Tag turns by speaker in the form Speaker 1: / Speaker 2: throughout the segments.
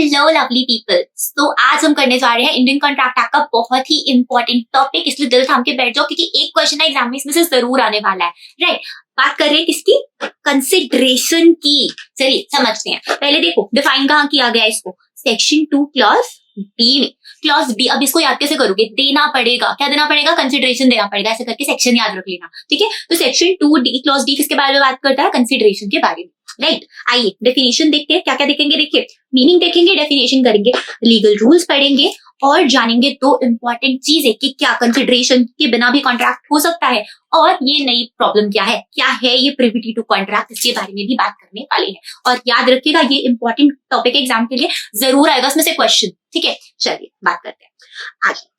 Speaker 1: Hello lovely people. तो आज हम करने जा रहे हैं इंडियन कॉन्ट्रैक्ट एक्ट का बहुत ही इंपॉर्टेंट टॉपिक, इसलिए दिल थाम के बैठ जाओ क्योंकि एक क्वेश्चन है एग्जाम में इसमें से जरूर आने वाला है। राइट, बात कर रहे हैं किसकी? कंसिडरेशन की। चलिए समझते हैं। पहले देखो डिफाइन कहाँ किया गया है इसको, सेक्शन 2 क्लॉज बी में। क्लॉज बी, अब इसको याद कैसे करोगे? देना पड़ेगा, क्या देना पड़ेगा? कंसिडरेशन देना पड़ेगा। ऐसे करके सेक्शन याद रख लेना, ठीक है। तो सेक्शन 2 डी क्लॉज डी किसके बारे में बात करता है? कंसिडरेशन के बारे में। राइट, आइए डेफिनेशन देखते हैं। क्या क्या देखेंगे? देखिए मीनिंग देखेंगे, डेफिनेशन करेंगे, लीगल रूल्स पढ़ेंगे और जानेंगे दो इंपॉर्टेंट चीजें कि क्या कंसिडरेशन के बिना भी कॉन्ट्रैक्ट हो सकता है और ये नई प्रॉब्लम क्या है ये प्रिविटी टू कॉन्ट्रैक्ट, इसके बारे में भी बात करने वाले हैं। और याद रखिएगा ये इंपॉर्टेंट टॉपिक एग्जाम के लिए जरूर आएगा इसमें से क्वेश्चन, ठीक है। चलिए बात करते हैं आगे।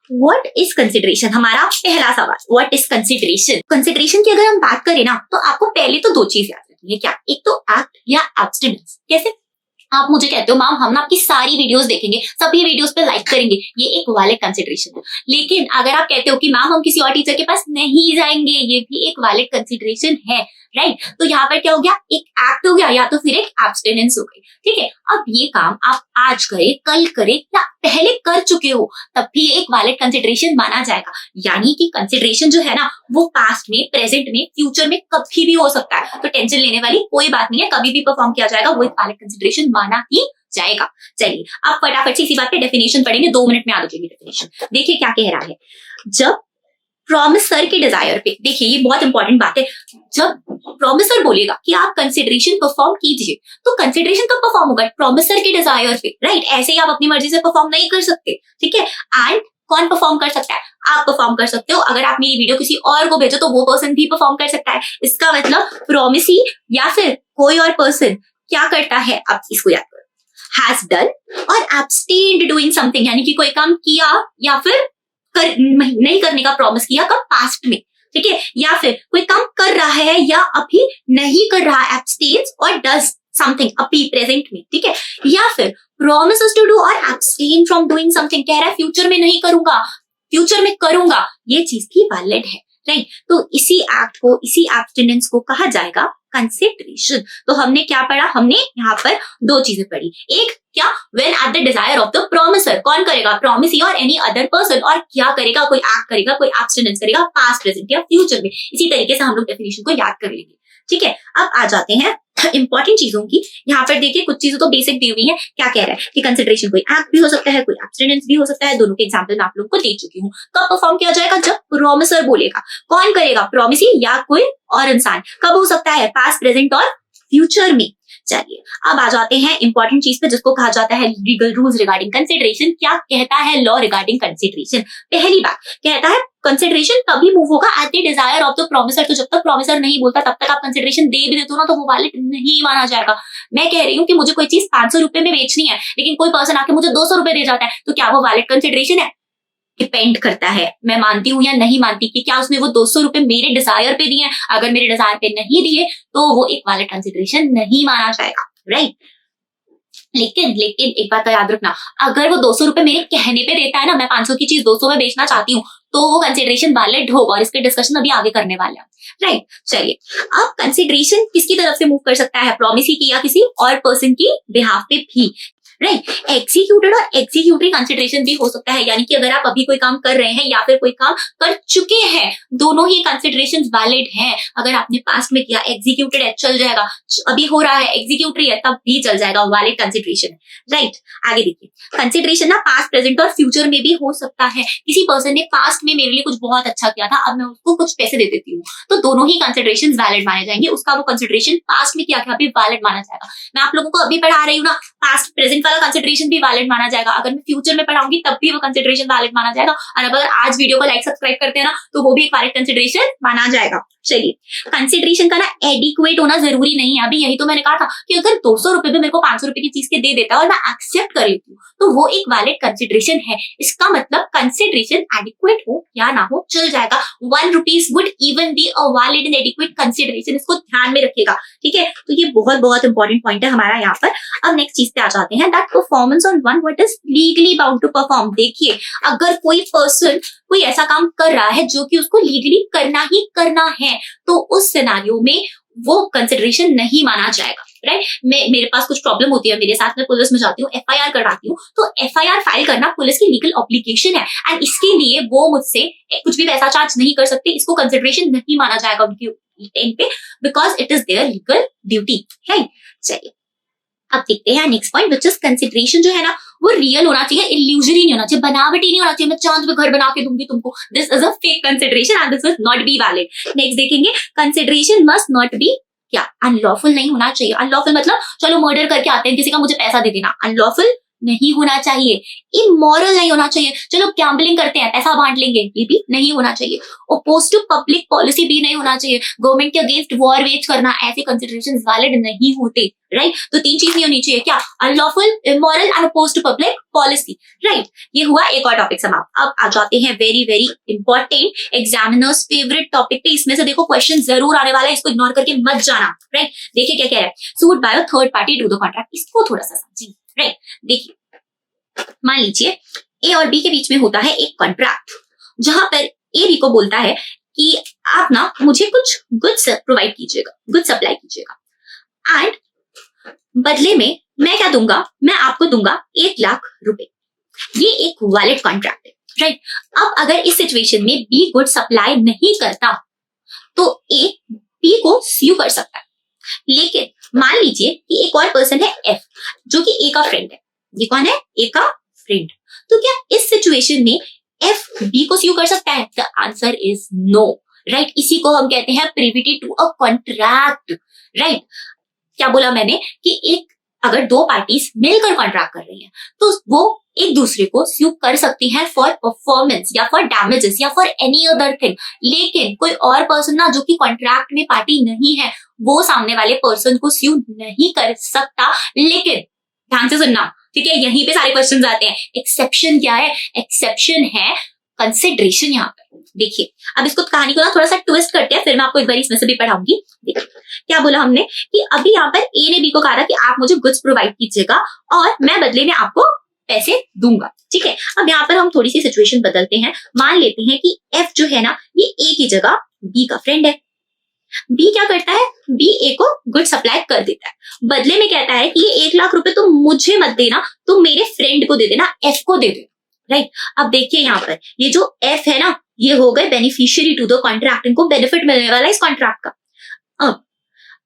Speaker 1: What is consideration? हमारा पहला सवाल, What is consideration? कंसिडरेशन की अगर हम बात करें ना तो आपको पहले तो दो चीज याद रखनी है। क्या? एक तो एक्ट या एब्स्टिनेंस। कैसे? आप मुझे कहते हो मैम हम ना आपकी सारी वीडियोस देखेंगे, सभी वीडियोस पे लाइक करेंगे, ये एक वैलिड कंसिडरेशन है। लेकिन अगर आप कहते हो कि मैम हम किसी और टीचर के पास नहीं जाएंगे, ये भी एक वैलिड कंसिडरेशन है। राइट, तो यहाँ पर क्या हो गया? एक एक्ट हो गया या तो फिर एक एब्स्टिनेंस हो गई, ठीक है। अब ये काम आप आज करे, कल करे या पहले कर चुके हो तब भी एक वैलिड कंसिडरेशन माना जाएगा। यानी कि कंसिडरेशन जो है ना वो पास्ट में, प्रेजेंट में, फ्यूचर में कभी भी हो सकता है। तो टेंशन लेने वाली कोई बात नहीं है, कभी भी परफॉर्म किया जाएगा, वो एक वैलिड कंसिडरेशन माना ही जाएगा। चलिए अब फटाफट से इसी बात पे डेफिनेशन पढ़ेंगे, 2 मिनट में आ जाएगी डेफिनेशन। देखिए क्या कह रहा है। जब प्रॉमिसर के डिजायर पे, देखिए ये बहुत इंपॉर्टेंट बात है, जब प्रॉमिसर बोलेगा कि आप कंसिडरेशन परफॉर्म कीजिए तो कंसिडरेशन कब परफॉर्म होगा? प्रॉमिसर के डिजायर पे। राइट, ऐसे ही आप अपनी मर्जी से परफॉर्म नहीं कर सकते, ठीक है। एंड कौन परफॉर्म कर सकता है? आप परफॉर्म कर सकते हो। अगर आप मेरी वीडियो किसी और को भेजो तो वो पर्सन भी परफॉर्म कर सकता है। इसका मतलब प्रॉमिसी या फिर कोई और पर्सन क्या करता है, आप इसको याद करो, हैज डन और एब्सटेन्ड डूइंग समथिंग, यानी कि कोई काम किया या फिर नहीं करने का प्रॉमिस किया कब? पास्ट में, ठीक है। या फिर कोई काम कर रहा है या अभी नहीं कर रहा, एब्सटेन्स और डज समथिंग अभी प्रेजेंट में, ठीक है। या फिर promises to do और abstain from doing something, कह रहा है फ्यूचर में नहीं करूंगा, फ्यूचर में करूंगा, ये चीज भी वैलिड है। राइट, तो इसी एक्ट को, इसी एब्स्टिनेंस को कहा जाएगा कंसिडरेशन। तो हमने क्या पढ़ा? हमने यहाँ पर दो चीजें पढ़ी। एक क्या? when at the desire of the promiser, कौन करेगा? प्रॉमिसी और एनी अदर पर्सन। और क्या करेगा? कोई एक्ट करेगा, कोई एब्स्टिनेंस करेगा, पास्ट, प्रेजेंट या फ्यूचर में। इसी तरीके से हम लोग डेफिनेशन को याद कर लेंगे, ठीक है। अब आ जाते हैं इंपॉर्टेंट चीजों की। यहाँ पर देखिए कुछ चीजें तो बेसिक दी हुई है। क्या कह रहा है कि कंसिडरेशन कोई एक्ट भी हो सकता है, कोई एब्स्टिनेंस भी हो सकता है। दोनों के एग्जांपल मैं आप लोगों को दे चुकी हूँ। कब परफॉर्म किया जाएगा? जब प्रॉमिसर बोलेगा। कौन करेगा? प्रॉमिसी या कोई और इंसान। कब हो सकता है? पास्ट, प्रेजेंट और फ्यूचर में। चलिए अब आ जाते हैं इंपॉर्टेंट चीज पे जिसको कहा जाता है लीगल रूल्स रिगार्डिंग कंसिडरेशन। क्या कहता है लॉ रिगार्डिंग कंसिडरेशन? पहली बात कहता है कंसिडरेशन तभी मूव होगा at the desire of the promiser. तो जब तक प्रॉमिसर नहीं बोलता तब तक आप कंसिडरेशन दे भी देते हो ना तो वो वैलिड नहीं माना जाएगा। मैं कह रही हूँ कि मुझे कोई चीज 500 रुपए में बेचनी है लेकिन कोई पर्सन आके मुझे 200 रुपए दे जाता है, तो क्या वो वैलिड कंसिडरेशन है? डिपेंड करता है मैं मानती हूँ या नहीं मानती कि क्या उसने वो 200 रुपए मेरे डिजायर पे दिए हैं। अगर मेरे डिजायर पे नहीं दिए तो वो एक वैलिड कंसिडरेशन नहीं माना जाएगा। राइट, लेकिन एक बात का याद रखना, अगर वो 200 रुपए मेरे कहने पे देता है ना, मैं 500 की चीज 200 में बेचना चाहती हूँ, तो वो कंसिडरेशन वैलिड होगा और इसके डिस्कशन अभी आगे करने वाले हैं। राइट, चलिए अब कंसिडरेशन किसकी तरफ से मूव कर सकता है? प्रॉमिसी की या किसी और पर्सन की बिहाफ पे भी। राइट, एग्जीक्यूटेड और एग्जीक्यूटरी कंसिडरेशन भी हो सकता है। यानी कि अगर आप अभी कोई काम कर रहे हैं या फिर कोई काम कर चुके हैं, दोनों ही कंसिडरेशन वैलिड हैं। अगर आपने पास्ट में किया, एग्जीक्यूटेड है, चल जाएगा। अभी हो रहा है, एग्जीक्यूटरी है, तब भी चल जाएगा, वैलिड कंसिडरेशन। राइट, आगे देखिए कंसिडरेशन ना पास्ट, प्रेजेंट और फ्यूचर में भी हो सकता है। किसी पर्सन ने पास्ट में मेरे लिए कुछ बहुत अच्छा किया था, अब मैं उसको कुछ पैसे दे देती हूँ, तो दोनों ही कंसिडरेशन वैलिड माने जाएंगे। उसका वो कंसिडरेशन पास्ट में किया था अभी वैलिड माना जाएगा। मैं आप लोगों को अभी पढ़ा रही हूँ ना, पास्ट प्रेजेंट वाला कंसिडरेशन भी वैलिड माना जाएगा। अगर मैं फ्यूचर में पढ़ाऊंगी तब भी वो कंसिडरेशन वैलिड माना जाएगा। और अगर आज वीडियो को लाइक सब्सक्राइब करते हैं ना तो वो भी एक वैलिड कंसिडरेशन माना जाएगा। चलिए कंसिडरेशन का ना एडिक्वेट होना जरूरी नहीं है। अभी यही तो मैंने कहा था कि अगर 200 रुपए में मेरे को 500 रुपए की चीज के दे देता है और मैं एक्सेप्ट कर लेती हूँ तो वो एक वैलिड कंसिडरेशन है। इसका मतलब कंसिडरेशन एडिक्वेट हो या ना हो चल जाएगा। 1 rupees would even be a valid and adequate consideration. इसको ध्यान में रखिएगा, ठीक है। तो ये बहुत इंपॉर्टेंट पॉइंट है हमारा यहाँ पर। अब नेक्स्ट चीज पे आ जाते हैं, that performance on one what is legally bound to perform. देखिए अगर कोई पर्सन कोई ऐसा काम कर रहा है जो कि उसको लीगली करना ही करना है तो उस सिनेरियो में वो कंसिडरेशन नहीं माना जाएगा। राइट। मेरे पास कुछ प्रॉब्लम होती है मेरे साथ, में पुलिस में जाती हूँ, एफआईआर करवाती हूँ, तो एफआईआर फाइल करना पुलिस की लीगल ऑब्लिगेशन है एंड इसके लिए वो मुझसे कुछ भी पैसा चार्ज नहीं कर सकते, इसको कंसिडरेशन नहीं माना जाएगा उनकी एंड पे, because it is their legal duty, right. चलिए अब देखते हैं next point, which is consideration जो है ना वो रियल होना चाहिए, इल्यूजरी नहीं होना चाहिए, बनावटी नहीं होना चाहिए, मैं चांद पे घर बना के दूंगी तुमको, this is a fake consideration and this will not be valid. Next देखेंगे, कंसिडरेशन मस्ट नॉट बी क्या, अनलॉफुल नहीं होना चाहिए। अनलॉफुल मतलब चलो मर्डर करके आते हैं किसी का, मुझे पैसा दे देना, अनलॉफुल नहीं होना चाहिए। इमोरल नहीं होना चाहिए, चलो गैम्बलिंग करते हैं पैसा बांट लेंगे, ये भी नहीं होना चाहिए। ओपोज टू पब्लिक पॉलिसी भी नहीं होना चाहिए, गवर्नमेंट के अगेंस्ट वॉर वेज करना, ऐसे कंसिडरेशन वैलिड नहीं होते, राइट। तो तीन चीज नहीं होनी चाहिए, क्या, unlawful, immoral and oppose to public policy, right. ये हुआ एक और टॉपिक समाप्त। अब आ जाते हैं very very important examiners favourite topic पे, इसमें से देखो क्वेश्चन जरूर आने वाला है, इसको इग्नोर करके मत जाना, राइट। देखिए क्या कह रहा है, suit by a third party to the contract, इसको थोड़ा सा समझिए, राइट। देखिए मान लीजिए ए और बी के बीच में होता है एक कॉन्ट्रैक्ट, जहां पर ए बी को बोलता है कि आप ना मुझे कुछ गुड्स प्रोवाइड कीजिएगा, गुड सप्लाई कीजिएगा एंड बदले में मैं क्या दूंगा, मैं आपको दूंगा 1,00,000 रुपए। ये एक वैलिड कॉन्ट्रैक्ट है, राइट। अब अगर इस सिचुएशन में बी गुड सप्लाई नहीं करता तो ए बी को स्यू कर सकता है, लेकिन मान लीजिए कि एक और पर्सन है एफ जो कि ए का फ्रेंड है, ये कौन है, ए का फ्रेंड, तो क्या इस सिचुएशन में एफ बी को स्यू कर सकता है? The answer is no, right. इसी को हम कहते हैं privity to a contract, right. क्या बोला मैंने कि एक अगर दो पार्टीज मिलकर कॉन्ट्रैक्ट कर रही हैं तो वो एक दूसरे को स्यू कर सकती हैं फॉर परफॉर्मेंस या फॉर डैमेजेस या फॉर एनी अदर थिंग, लेकिन कोई और पर्सन ना जो कि कॉन्ट्रैक्ट में पार्टी नहीं है वो सामने वाले पर्सन को स्यू नहीं कर सकता। लेकिन ध्यान से सुनना, ठीक है, यहीं पे सारे क्वेश्चंस आते हैं। एक्सेप्शन क्या है, एक्सेप्शन है कंसिडरेशन। यहाँ पे देखिए, अब इसको कहानी को ना थोड़ा सा ट्विस्ट करते हैं, फिर मैं आपको एक बार इसमें से भी पढ़ाऊंगी। देखिए क्या बोला हमने कि अभी यहाँ पर ए ने बी को कहा था कि आप मुझे गुड्स प्रोवाइड कीजिएगा और मैं बदले में आपको पैसे दूंगा, ठीक है। अब यहाँ पर हम थोड़ी सी सिचुएशन बदलते हैं, मान लेते हैं कि एफ जो है ना ये ए की जगह बी का फ्रेंड है। बी क्या करता है, बी ए को गुड सप्लाई कर देता है, बदले में कहता है कि ये 1,00,000 रुपए तो मुझे मत देना, तो मेरे फ्रेंड को दे देना, एफ को दे देना, राइट। अब देखिए यहाँ पर ये जो एफ है ना ये हो गए बेनिफिशियरी टू द कॉन्ट्रैक्ट, इनको बेनिफिट मिलने वाला है इस कॉन्ट्रैक्ट का। अब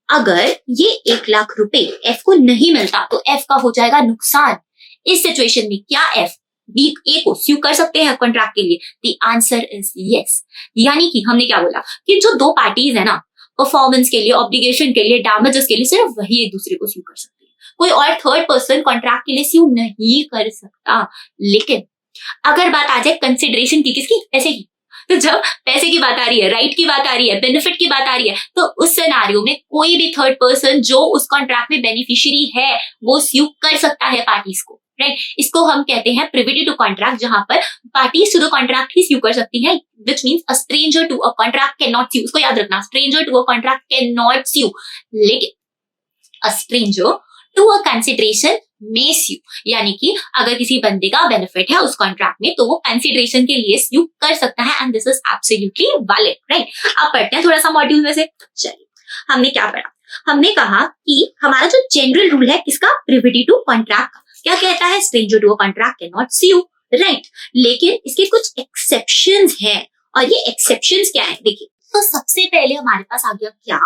Speaker 1: अगर ये 1,00,000 रुपए एफ को नहीं मिलता तो एफ का हो जाएगा नुकसान। इस सिचुएशन में क्या एफ बी ए को स्यू कर सकते हैं कॉन्ट्रैक्ट के लिए? The answer is yes. यानी कि हमने क्या बोला कि जो दो पार्टीज है ना परफॉर्मेंस के लिए, ऑब्लिगेशन के लिए, डैमेजेस के लिए सिर्फ वही एक दूसरे को स्यू कर सकते हैं, कोई और थर्ड पर्सन कॉन्ट्रैक्ट के लिए स्यू नहीं कर सकता। लेकिन अगर बात आ जाए कंसिडरेशन की, किसकी, पैसे की, तो जब पैसे की बात आ रही है, राइट की बात आ रही है, बेनिफिट की बात आ रही है, तो उस सिनेरियो में कोई भी थर्ड पर्सन जो उस कॉन्ट्रैक्ट में बेनिफिशियरी है वो स्यू कर सकता है पार्टीज को, राइट। इसको हम कहते हैं प्रिविटी टू कॉन्ट्रैक्ट, जहां पर पार्टीज टू द कॉन्ट्रैक्ट ही स्यू कर सकती है, which means a stranger to a contract can not sue. उसको याद रखना, stranger to a contract can not sue, लेकिन a stranger to a consideration में स्यू, यानी कि अगर किसी बंदे का बेनिफिट है उस कॉन्ट्रैक्ट में तो वो कंसिडरेशन के लिए स्यू कर सकता है and this is absolutely valid, right. अब पढ़ते हैं थोड़ा सा मॉड्यूल में से। चलिए हमने क्या पढ़ा, हमने कहा कि हमारा जो जनरल रूल है किसका, प्रिविटी टू कॉन्ट्रैक्ट का, क्या कहता है, stranger to a contract can not sue, right. लेकिन इसके कुछ एक्सेप्शंस हैं और ये एक्सेप्शंस क्या है देखिए। तो सबसे पहले हमारे पास आ गया क्या,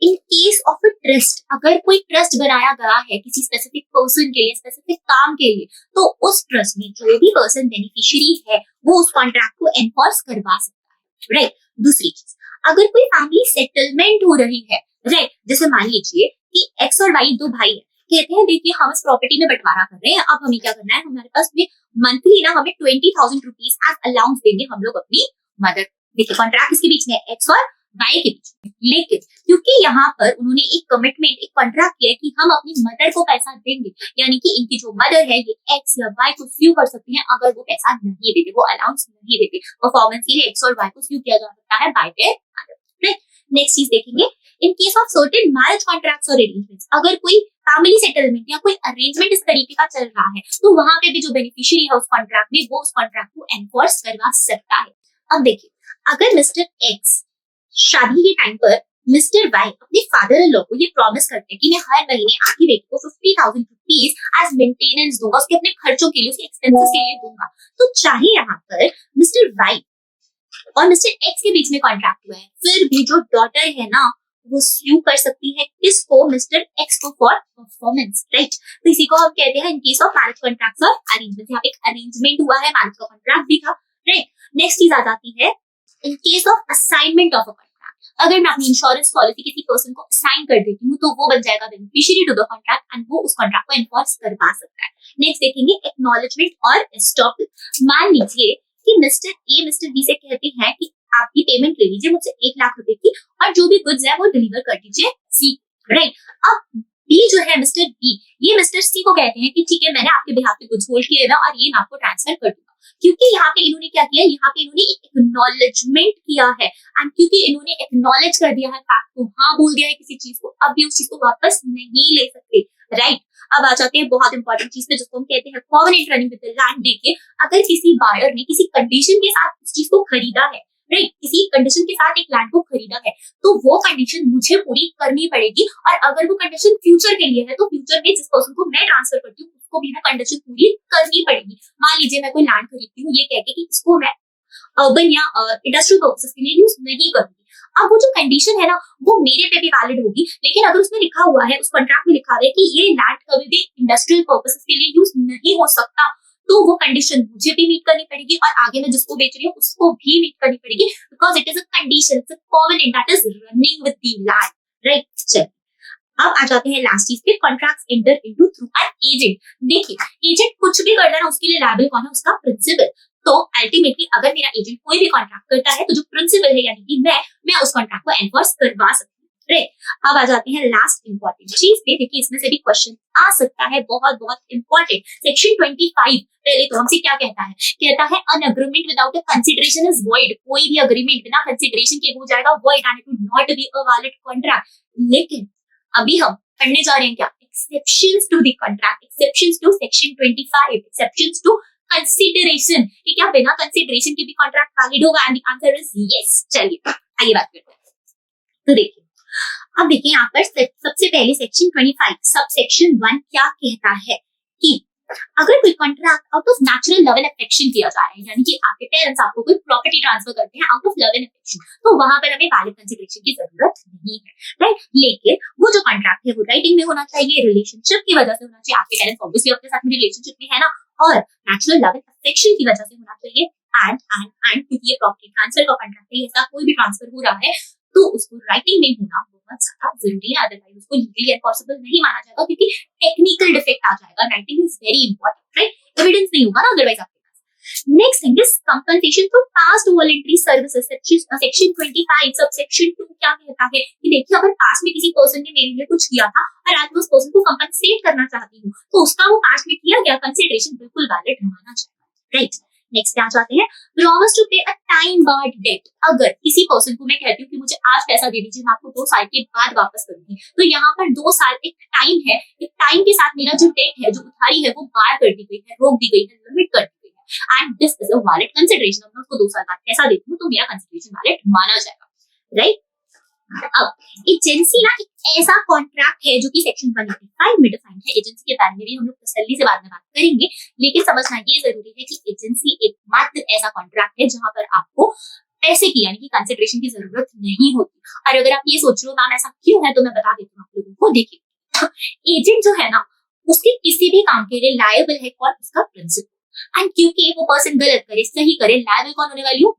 Speaker 1: इन केस ऑफ अ ट्रस्ट, अगर कोई ट्रस्ट बनाया गया है किसी स्पेसिफिक पर्सन के लिए, स्पेसिफिक काम के लिए, तो उस ट्रस्ट में जो भी पर्सन बेनिफिशियरी है वो उस कॉन्ट्रैक्ट को एनफोर्स करवा सकता है, राइट। दूसरी चीज, अगर कोई फैमिली सेटलमेंट हो रही है, राइट, जैसे मान लीजिए कि एक्स और वाई दो भाई है, कहते हैं देखिए हम इस प्रॉपर्टी में बंटवारा कर रहे हैं, अब हमें क्या करना है, हमारे पास में मंथली ना हमें 20,000 रुपीज एज अलाउंस देंगे हम लोग अपनी मदर। देखिए कॉन्ट्रैक्ट किसके बीच में है, एक्स और वाई के बीच में, लेकिन क्योंकि यहाँ पर उन्होंने एक कमिटमेंट, एक कॉन्ट्रैक्ट किया है कि हम अपनी मदर को पैसा देंगे, यानी कि इनकी जो मदर है ये एक्स या वाई को स्यू कर सकती हैं अगर वो पैसा नहीं देते, वो अलाउंस नहीं देते, परफॉर्मेंस के लिए एक्स और वाई को स्यू किया जा सकता है बाय देयर मदर। नेक्स्ट चीज देखेंगे, इन case of certain marriage contracts और अरेंजमेंट्स, अगर कोई फैमिली सेटलमेंट या कोई अरेंजमेंट इस तरीके का चल रहा है तो वहां पे भी जो बेनिफिशियरी है उस कॉन्ट्रैक्ट में वो उस कॉन्ट्रैक्ट को एनफोर्स करवा सकता है। अब देखिए, अगर मिस्टर एक्स शादी के टाइम पर मिस्टर वाई अपने फादर इन लॉ को ये प्रॉमिस करते हैं कि मैं हर महीने आपकी बेटी को 50,000 रुपीज एज मेंटेनेंस दूंगा, उसके अपने खर्चों के लिए, उसके एक्सपेंसेस के लिए दूंगा। तो चाहे यहाँ पर मिस्टर वाई और मिस्टर एक्स के बीच में कॉन्ट्रैक्ट हुआ है, फिर भी जो डॉटर है ना वो स्यू कर सकती है किसको, मिस्टर एक्स को, फॉर परफॉर्मेंस, राइट। तो इसी को हम कहते हैं इन केस ऑफ मैरिज कॉन्ट्रैक्ट और अरेंजमेंट। यहाँ पे एक अरेंजमेंट हुआ है, मैरिज का कॉन्ट्रैक्ट भी था, राइट। नेक्स्ट चीज आ जाती है in case of assignment of a contract. अगर मैं अपनी इंश्योरेंस पॉलिसी किसी पर्सन को असाइन कर देती हूँ तो वो बन जाएगा beneficiary to the contract and वो उस कॉन्ट्रैक्ट को एनफोर्स करवा सकता है। नेक्स्ट देखेंगे एक्नॉलेजमेंट और एस्टॉपल। मान लीजिए कि मिस्टर ए मिस्टर बी से कहते हैं कि आपकी पेमेंट ले लीजिए मुझसे 1 लाख रुपए की और जो भी गुड्स है वो डिलीवर कर दीजिए सी, राइट। अब बी जो है मिस्टर बी, ये मिस्टर सी को कहते हैं कि ठीक है मैंने आपके बिहाफ पे गुड्स होल्ड किए हैं और ये मैं आपको ट्रांसफर कर दूंगा। क्योंकि यहाँ पे इन्होंने क्या किया, यहाँ पे इन्होंने एक एक्नॉलेजमेंट किया है एंड क्योंकि इन्होंने एक्नॉलेज कर दिया है फैक्ट को, हाँ बोल दिया है किसी चीज को, अब भी उस चीज को वापस नहीं ले सकते, राइट। अब आ जाते हैं बहुत इंपॉर्टेंट चीज पे जिसको हम कहते हैं covenant running with the land. देखिए अगर किसी बायर ने किसी कंडीशन के साथ इस चीज को खरीदा है, राइट, किसी कंडीशन के साथ एक लैंड को खरीदा है तो वो कंडीशन मुझे पूरी करनी पड़ेगी। और अगर वो कंडीशन फ्यूचर के लिए है तो फ्यूचर में जिस पर्सन को मैं ट्रांसफर करती हूँ उसको भी ना कंडीशन पूरी करनी पड़ेगी। मान लीजिए मैं कोई लैंड खरीदती हूँ ये कह के कि इसको मैं अर्बन या इंडस्ट्रियल पर्पसेस के लिए यूज नहीं करूंगी, अब वो जो कंडीशन है ना वो मेरे पे भी वैलिड होगी, लेकिन अगर उसमें लिखा हुआ है, उस कॉन्ट्रैक्ट में लिखा है कि ये लैंड कभी भी इंडस्ट्रियल पर्पसेस के लिए यूज नहीं हो सकता, तो वो कंडीशन मुझे भी मीट करनी पड़ेगी और आगे मैं जिसको बेच रही हूँ उसको भी मीट करनी पड़ेगी, because it is a condition, it's a covenant that is running with the land, right. चलिए अब आ जाते हैं लास्ट चीज पे, contracts enter into through an agent. देखिए एजेंट कुछ भी करता है ना उसके लिए लायबल कौन है, उसका प्रिंसिपल। तो अल्टीमेटली अगर मेरा एजेंट कोई भी कॉन्ट्रैक्ट करता है तो जो प्रिंसिपल है यानी कि मैं उस कॉन्ट्रैक्ट को एनफोर्स करवा सकती हूँ, राइट। अब आ जाते हैं लास्ट इंपॉर्टेंट चीज पे। देखिए इसमें से भी क्वेश्चन आ सकता है, बहुत बहुत इंपॉर्टेंट। सेक्शन 25 पहले तो हमसे क्या कहता है, कहता है an agreement without a consideration is void. कोई भी एग्रीमेंट बिना कंसीडरेशन के हो जाएगा void and it would not be a valid contract. लेकिन अभी हम पढ़ने जा रहे हैं क्या, exceptions to the contract, exceptions to section 25, exceptions to consideration, कि क्या बिना कंसीडरेशन के भी कॉन्ट्रैक्ट वैलिड होगा, and the answer is yes. चलिए आइए बात करते हैं। तो देखिए अब देखिए यहाँ पर सबसे पहले सेक्शन 25 सब सेक्शन 1 क्या कहता है कि अगर कोई contract out of natural love and affection किया जा रहा है, यानी कि आपके पेरेंट्स आपको कोई प्रॉपर्टी ट्रांसफर करते हैं out of love and affection, तो वहां पर हमें वैलिड कंसीडरेशन की जरूरत नहीं है, राइट। लेकिन वो जो कॉन्ट्रैक्ट है वो राइटिंग में होना चाहिए, रिलेशनशिप की वजह से होना चाहिए, आपके पेरेंट्स ऑब्वियसली आपके साथ में रिलेशनशिप में है ना, और नेचुरल लव एंड अफेक्शन की वजह से होना चाहिए। एंड क्योंकि ये प्रॉपर्टी ट्रांसफर का कॉन्ट्रैक्ट है, ऐसा कोई भी ट्रांसफर हो रहा है तो उसको राइटिंग में होना बहुत ज्यादा जरूरी है, अदरवाइज उसको लीगली इम्पॉसिबल नहीं माना जाएगा क्योंकि टेक्निकल डिफेक्ट आ जाएगा। Writing is very important, right, evidence नहीं होगा ना अदरवाइज आपके पास। Next thing is compensation for past voluntary services. Section 25 sub section 2 क्या कहता है कि देखिए अगर पास्ट में किसी पर्सन ने मेरे लिए कुछ किया था और आज मैं उस पर्सन को कंपनसेट करना चाहती हूँ तो उसका वो पास्ट में किया गया कंसिडरेशन बिल्कुल वैलिड माना जाएगा, राइट। नेक्स्ट क्या चाहते हैं, प्रॉमिस टू पे अ टाइम बार्ड डेट। अगर किसी पर्सन को मैं कहती हूँ कि मुझे आज पैसा दे दीजिए मैं आपको 2 साल के बाद वापस करूंगी, तो यहाँ पर 2 साल एक टाइम है, एक टाइम के साथ मेरा जो डेट है, जो उधारी है वो बार कर दी गई है, रोक दी गई है, लिमिट कर दी गई है, and this is a valid consideration. मैं उसको 2 साल बाद पैसा देती हूँ तो मेरा कंसिडरेशन वैलिड माना जाएगा, राइट। अब एजेंसी ना एक ऐसा कॉन्ट्रैक्ट है जो कि सेक्शन 185 में डिफाइंड है। एजेंसी के बारे में भी हम लोग तसल्ली से बाद में बात करेंगे, लेकिन समझना ये जरूरी है कि एजेंसी एकमात्र ऐसा कॉन्ट्रैक्ट है जहां पर आपको पैसे की यानी कि कंसिडरेशन की जरूरत नहीं होती। और अगर आप ये सोच रहे हो मैम ऐसा क्यों है तो मैं बता देती हूँ आप लोगों को। देखिए एजेंट जो है ना उसके किसी भी काम के लिए लायबल है कौन, उसका प्रिंसिपल। एंड क्योंकि वो पर्सन गलत करे सही करे लायबल कौन होने वाली हूँ,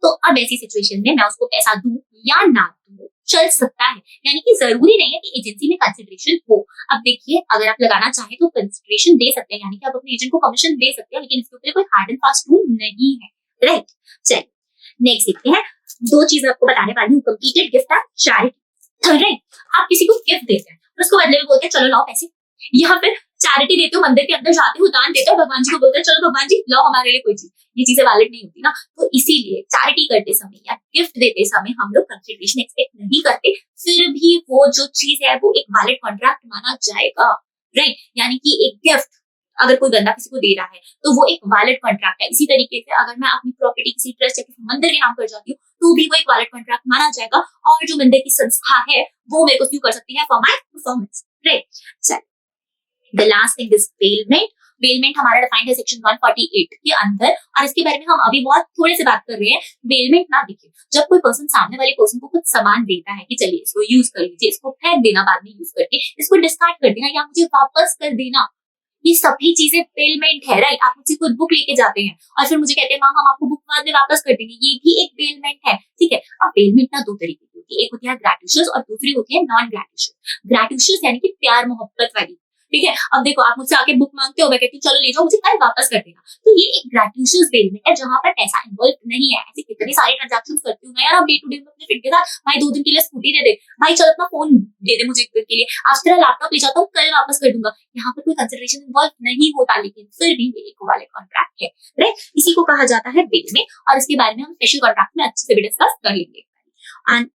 Speaker 1: तो अब ऐसी सिचुएशन में मैं उसको पैसा दूं या ना दूं चल सकता है, यानी कि जरूरी नहीं है कि एजेंसी में कंसिडरेशन हो। अब देखिए अगर आप लगाना चाहें तो कंसिडरेशन दे सकते हैं, यानी कि आप अपने एजेंट को कमीशन दे सकते हैं, लेकिन इसके ऊपर कोई हार्ड एंड फास्ट रूल नहीं है, राइट। चलिए नेक्स्ट देखते हैं, 2 चीजें आपको बताने वाली हूँ, completed gift and charity, right. आप किसी को गिफ्ट देते हैं और उसको बदले में बोलते हैं चलो लाओ पैसे, या फिर चैरिटी देते हो, मंदिर के अंदर जाते हो दान देते हो, भगवान जी को बोलते हैं चलो भगवान जी लाओ हमारे लिए कोई चीज, ये चीजें वैलिड नहीं होती ना। तो इसीलिए चैरिटी करते समय या गिफ्ट देते समय हम लोग कंसिडरेशन एक्सपेक्ट नहीं करते, फिर भी वो जो चीज है वो एक वैलिड कॉन्ट्रैक्ट माना जाएगा, राइट। यानी कि एक गिफ्ट अगर कोई बंदा किसी को दे रहा है तो वो एक वैलिड कॉन्ट्रैक्ट है। इसी तरीके से अगर मैं अपनी प्रॉपर्टी किसी ट्रस्ट या किसी मंदिर के नाम कर जाती हूँ तो भी वो एक वैलिड कॉन्ट्रैक्ट माना जाएगा, और जो मंदिर की संस्था है वो मेरे को स्यू कर सकती है for my performance, right. The last thing is bailment. Bailment हमारा डिफाइंड है सेक्शन 148 के अंदर, और इसके बारे में हम अभी बहुत थोड़े से बात कर रहे हैं। बेलमेंट ना देखिए, जब कोई पर्सन सामने वाले पर्सन को कुछ सामान देता है कि चलिए इसको यूज कर लीजिए, इसको फेंक देना बाद में यूज करके, इसको डिस्कार्ड कर देना या मुझे वापस कर देना, ये सभी चीजें बेलमेंट है, राइट। आप मुझसे कोई बुक लेके जाते हैं और फिर मुझे कहते हैं मैम हम आपको बुक बाद में वापस कर देंगे, ये भी एक बेलमेंट है, ठीक है। अब बेलमेंट ना दो तरीके की होती है, एक होती है ग्रेटिशियस और दूसरी होती है नॉन ग्रेटिशियस। ग्रेटिशियस यानी कि प्यार मोहब्बत वाली, ठीक है। अब देखो आप मुझसे आके बुक मांगते हो, मैं कहती हूँ चलो ले जाओ, मुझे कल वापस कर देना, तो ये एक ग्रेटिशियस बेलमेंट है जहां पर पैसा इन्वॉल्व नहीं है। ऐसे कितने सारे ट्रांजैक्शन करती हूँ मैं यार, अब डे टू डे में अपने फ्रेंड के साथ, भाई 2 दिन के लिए स्कूटी दे दे, भाई चल अपना फोन दे दे मुझे एक दिन के लिए, आज तेरा लैपटॉप ले जाता हूँ कल वापस कर दूंगा, यहाँ पर कोई कंसिडरेशन इन्वॉल्व नहीं होता, लेकिन फिर भी ये एक वाले कॉन्ट्रैक्ट है, राइट। इसी को कहा जाता है बेलमेंट, और इसके बारे में हम स्पेशल कॉन्ट्रैक्ट में अच्छे से भी डिस्कस कर लेंगे। एंड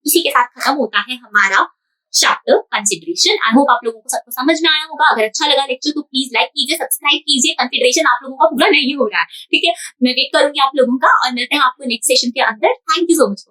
Speaker 1: इसी के साथ खत्म होता है हमारा चैप्टर कंसिडरेशन। आई होप आप लोगों को सबको समझ में आया होगा। अगर अच्छा लगा लेक्चर तो प्लीज लाइक कीजिए, सब्सक्राइब कीजिए। कंसिडरेशन आप लोगों का पूरा नहीं हो रहा है, ठीक है। मैं वेट करूंगी आप लोगों का, और मिलते हैं आपको नेक्स्ट सेशन के अंदर। Thank you so much.